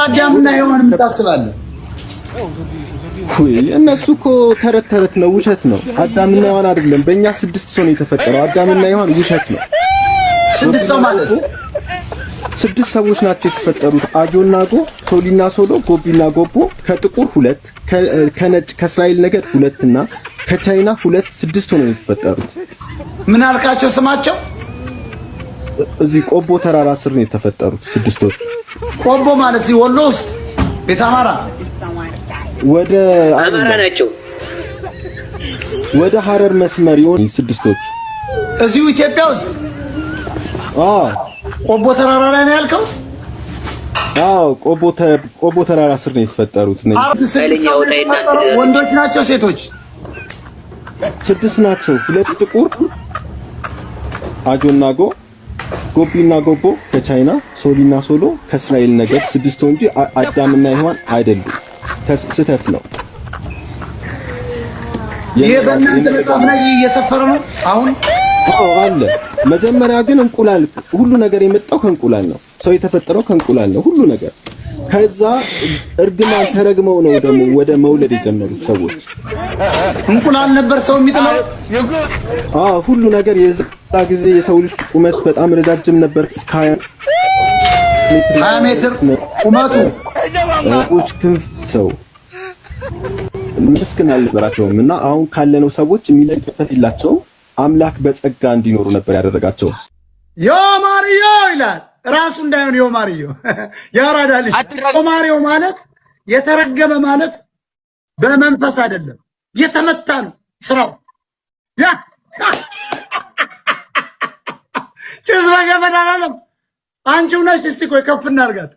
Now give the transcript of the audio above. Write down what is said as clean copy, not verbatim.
አዳምና ሔዋን የምታስባለህ? እነሱ እኮ ተረት ነው፣ ውሸት ነው። አዳምና ሔዋን አይደለም። በእኛ 6 ሰው ነው የተፈጠረው። አዳምና ሔዋን ውሸት ነው። 6 ሰው ማለት 6 ሰዎች ናቸው የተፈጠሩት። አጆና ጎ፣ ሶሊና ሶሎ፣ ጎቢና ጎቦ፣ ከጥቁር 2፣ ከነጭ ከእስራኤል ነገድ 2 እና ከቻይና 2 6 ሆነው የተፈጠሩት። ምን አልካቸው ስማቸው? እዚህ ቆቦ ተራራ ስር ነው የተፈጠሩት 6ቶቹ። ቆቦ ማለት እዚህ ወሎ ውስጥ ቤተ አማራ ወደ አማራ ናቸው። ወደ ሐረር መስመር ይሆን 6ቶቹ እዚሁ ኢትዮጵያ ውስጥ። ቆቦ ተራራ ላይ ነው ያልከው? ቆቦ ተራራ ስር ነው የተፈጠሩት። ወንዶች ናቸው ሴቶች? 6 ናቸው። 2 ጥቁር አጆና ጎ፣ ጎቢና ጎቦ ከቻይና፣ ሶሊና ሶሎ ከእስራኤል ነገድ 6 እንጂ አዳምና ሔዋን አይደሉም። ስህተት ነው። ይሄ በእናንተ መጽሐፍ ላይ እየሰፈረ ነው አሁን? አለ። መጀመሪያ ግን እንቁላል፣ ሁሉ ነገር የመጣው ከእንቁላል ነው። ሰው የተፈጠረው ከእንቁላል ነው ሁሉ ነገር። ከዛ እርግማን ተረግመው ነው ደግሞ ወደ መውለድ የጀመሩት ሰዎች። እንቁላል ነበር ሰው የሚጥለው? ሁሉ ነገር የዛ ጊዜ የሰው ልጅ ቁመት በጣም ረጃጅም ነበር። እስከ 20 ሜትር ቁመቱ። ክንፍ ሰው መስከን አልነበራቸውም እና አሁን ካለነው ሰዎች የሚለዩበት የላቸውም። አምላክ በጸጋ እንዲኖሩ ነበር ያደረጋቸው። ዮማሪዮ ይላል ራሱ እንዳይሆን ዮማሪዮ ያራዳል። ዮማሪዮ ማለት የተረገመ ማለት በመንፈስ አይደለም፣ የተመታ ነው ስራው። ያ ጭስ በገመድ አላለም። አንቺው ነሽ። እስቲ ቆይ ከፍ እናርጋት።